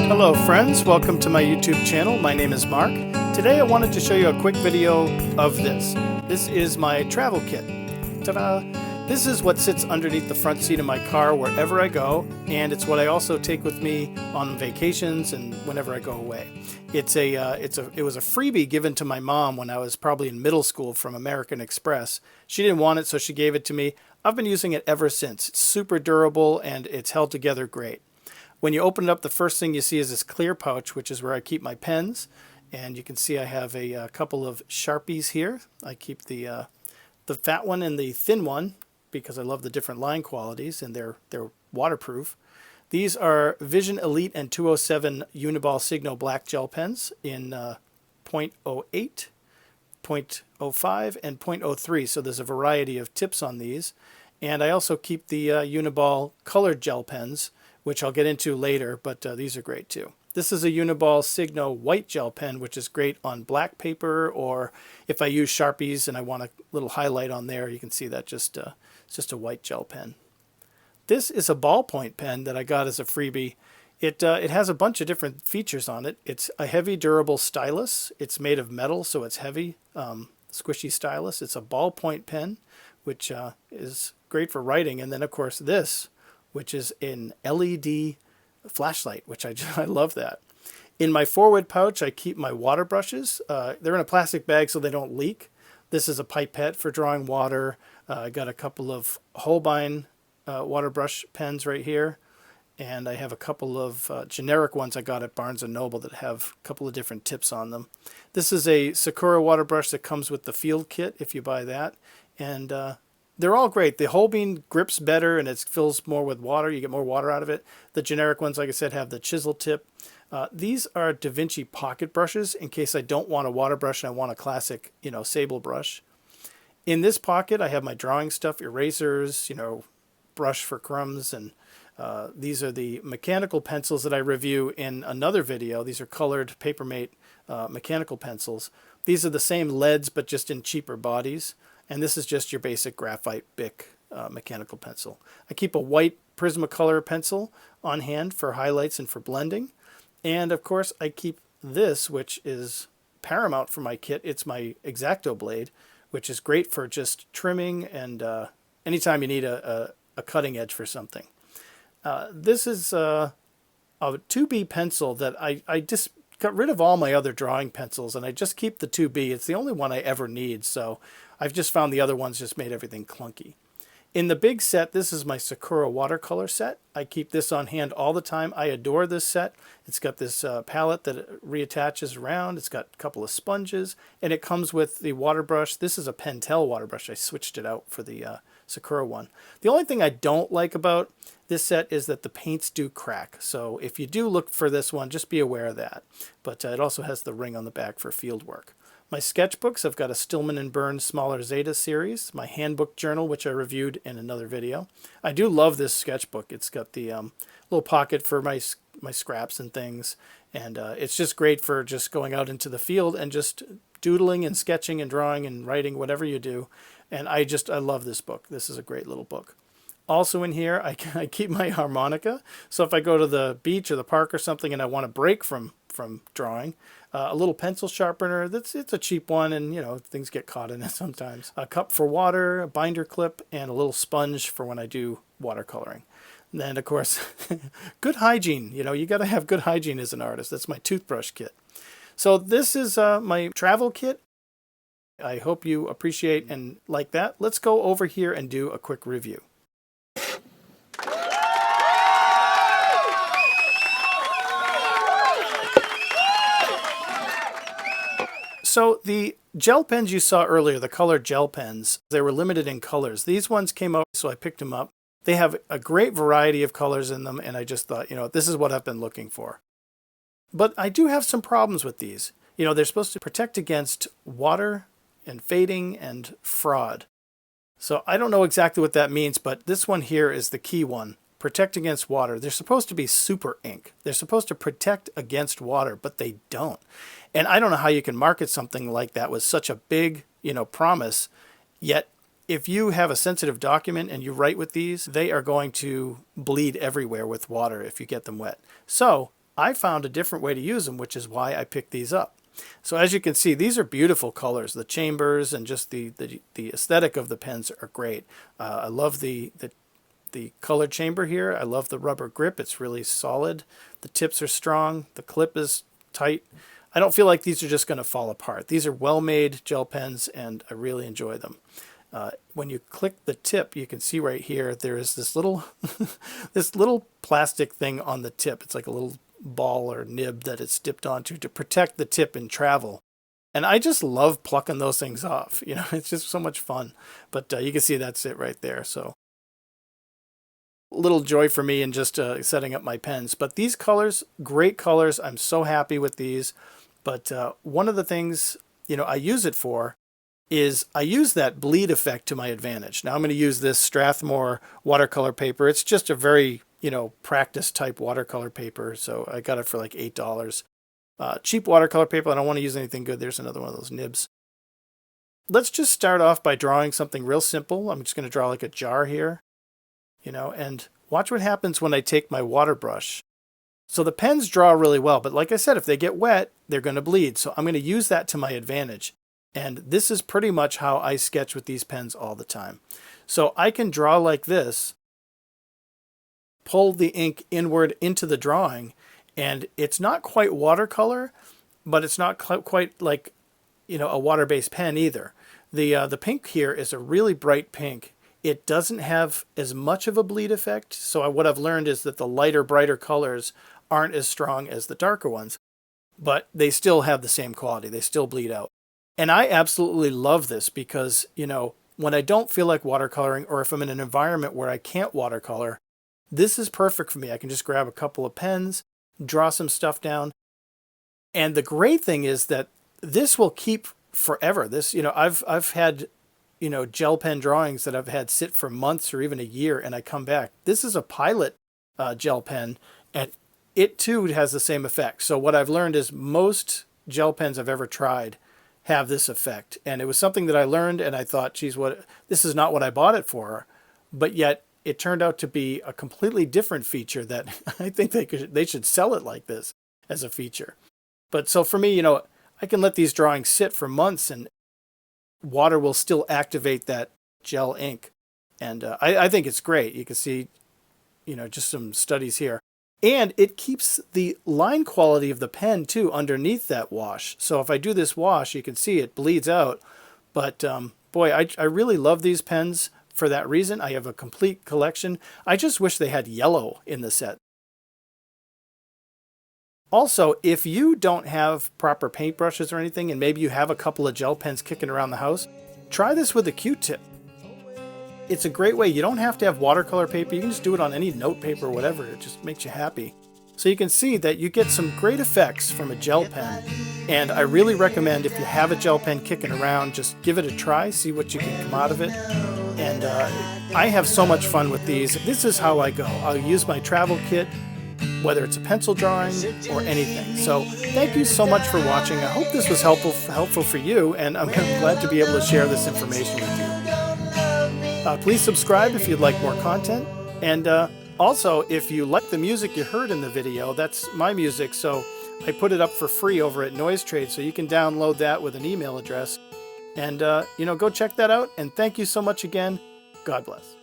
Hello friends, welcome to my YouTube channel. My name is Mark. Today I wanted to show you a quick video of this. This is my travel kit. Ta-da! This is what sits underneath the front seat of my car wherever I go, and it's what I also take with me on vacations and whenever I go away. It was a freebie given to my mom when I was probably in middle school from American Express. She didn't want it, so she gave it to me. I've been using it ever since. It's super durable and it's held together great. When you open it up, the first thing you see is this clear pouch, which is where I keep my pens. And you can see I have a couple of Sharpies here. I keep the fat one and the thin one because I love the different line qualities, and they're waterproof. These are Vision Elite and 207 Uni Ball Signo black gel pens in .08, .05, and .03. So there's a variety of tips on these. And I also keep the Uniball colored gel pens, which I'll get into later, but these are great too. This is a Uniball Signo white gel pen, which is great on black paper, or if I use Sharpies and I want a little highlight on there, you can see that it's just a white gel pen. This is a ballpoint pen that I got as a freebie. It has a bunch of different features on it. It's a heavy, durable stylus. It's made of metal, so it's heavy, squishy stylus. It's a ballpoint pen, which is great for writing. And then, of course, this, which is an LED flashlight, which I love that. In my forward pouch, I keep my water brushes. They're in a plastic bag so they don't leak. This is a pipette for drawing water. I got a couple of Holbein Waterbrush pens right here. And I have a couple of generic ones I got at Barnes & Noble that have a couple of different tips on them. This is a Sakura Waterbrush that comes with the field kit if you buy that. And they're all great. The Holbein grips better and it fills more with water. You get more water out of it. The generic ones, like I said, have the chisel tip. These are Da Vinci pocket brushes in case I don't want a water brush and I want a classic, sable brush. In this pocket, I have my drawing stuff, erasers, brush for crumbs, and these are the mechanical pencils that I review in another video. These are colored Papermate mechanical pencils. These are the same leads, but just in cheaper bodies. And this is just your basic graphite Bic mechanical pencil. I keep a white Prismacolor pencil on hand for highlights and for blending. And of course, I keep this, which is paramount for my kit. It's my XActo blade, which is great for just trimming and anytime you need a cutting edge for something. This is a 2B pencil that I just got rid of all my other drawing pencils, and I just keep the 2B. It's the only one I ever need, so I've just found the other ones just made everything clunky. In the big set, this is my Sakura Watercolor set. I keep this on hand all the time. I adore this set. It's got this palette that reattaches around. It's got a couple of sponges, and it comes with the water brush. This is a Pentel Waterbrush. I switched it out for the Sakura one. The only thing I don't like about this set is that the paints do crack. So if you do look for this one, just be aware of that. But it also has the ring on the back for field work. My sketchbooks, I've got a Stillman & Burns Smaller Zeta series, my handbook journal, which I reviewed in another video. I do love this sketchbook. It's got the little pocket for my scraps and things, and it's just great for just going out into the field and just doodling and sketching and drawing and writing, whatever you do. And I love this book. This is a great little book. Also in here, I keep my harmonica. So if I go to the beach or the park or something and I want to break from drawing, a little pencil sharpener. It's a cheap one, and things get caught in it sometimes. A cup for water, a binder clip, and a little sponge for when I do watercoloring. And then, of course, good hygiene. You got to have good hygiene as an artist. That's my toothbrush kit. So this is my travel kit. I hope you appreciate and like that. Let's go over here and do a quick review. So the gel pens you saw earlier, the colored gel pens, they were limited in colors. These ones came out, so I picked them up. They have a great variety of colors in them, and I just thought, this is what I've been looking for. But I do have some problems with these. They're supposed to protect against water and fading and fraud. So I don't know exactly what that means, but this one here is the key one. Protect against water. They're supposed to be super ink. They're supposed to protect against water, but they don't. And I don't know how you can market something like that with such a big, promise. Yet, if you have a sensitive document and you write with these, they are going to bleed everywhere with water if you get them wet. So I found a different way to use them, which is why I picked these up. So as you can see, these are beautiful colors. The chambers and just the aesthetic of the pens are great. I love the color chamber here. I love the rubber grip. It's really solid. The tips are strong. The clip is tight. I don't feel like these are just going to fall apart. These are well-made gel pens, and I really enjoy them. When you click the tip, you can see right here there is this little this little plastic thing on the tip. It's like a little ball or nib that it's dipped onto to protect the tip in travel. And I just love plucking those things off. You know, it's just so much fun. But you can see that's it right there. So a little joy for me in just setting up my pens. But these colors, great colors. I'm so happy with these. But one of the things, you know, I use it for is I use that bleed effect to my advantage. Now I'm going to use this Strathmore watercolor paper. It's just a very, you know, practice type watercolor paper. So I got it for like $8. Cheap watercolor paper. I don't want to use anything good. There's another one of those nibs. Let's just start off by drawing something real simple. I'm just going to draw like a jar here, you know, and watch what happens when I take my water brush. So the pens draw really well, but like I said, if they get wet, they're going to bleed. So I'm going to use that to my advantage. And this is pretty much how I sketch with these pens all the time. So I can draw like this, pull the ink inward into the drawing, and it's not quite watercolor, but it's not quite like, you know, a water-based pen either. The pink here is a really bright pink. It doesn't have as much of a bleed effect. So what I've learned is that the lighter, brighter colors aren't as strong as the darker ones, but they still have the same quality. They still bleed out. And I absolutely love this because, you know, when I don't feel like watercoloring, or if I'm in an environment where I can't watercolor, this is perfect for me. I can just grab a couple of pens, draw some stuff down. And the great thing is that this will keep forever. This, you know, I've had, you know, gel pen drawings that I've had sit for months or even a year, and I come back. This is a Pilot gel pen, and it too has the same effect. So what I've learned is most gel pens I've ever tried have this effect. And it was something that I learned, and I thought, geez, this is not what I bought it for. But yet it turned out to be a completely different feature that I think they should sell it like this as a feature. But so for me, you know, I can let these drawings sit for months and water will still activate that gel ink. And I think it's great. You can see, you know, just some studies here. And it keeps the line quality of the pen too underneath that wash. So if I do this wash, you can see it bleeds out. But boy, I really love these pens for that reason. I have a complete collection. I just wish they had yellow in the set. Also, if you don't have proper paintbrushes or anything, and maybe you have a couple of gel pens kicking around the house, try this with a Q-tip. It's a great way. You don't have to have watercolor paper. You can just do it on any note paper or whatever. It just makes you happy. So you can see that you get some great effects from a gel pen. And I really recommend, if you have a gel pen kicking around, just give it a try, see what you can come out of it. And I have so much fun with these. This is how I go. I'll use my travel kit, whether it's a pencil drawing or anything. So thank you so much for watching. I hope this was helpful for you, and I'm glad to be able to share this information with you. Please subscribe if you'd like more content. And also, if you like the music you heard in the video, that's my music, so I put it up for free over at Noise Trade, so you can download that with an email address. And, you know, go check that out. And thank you so much again. God bless.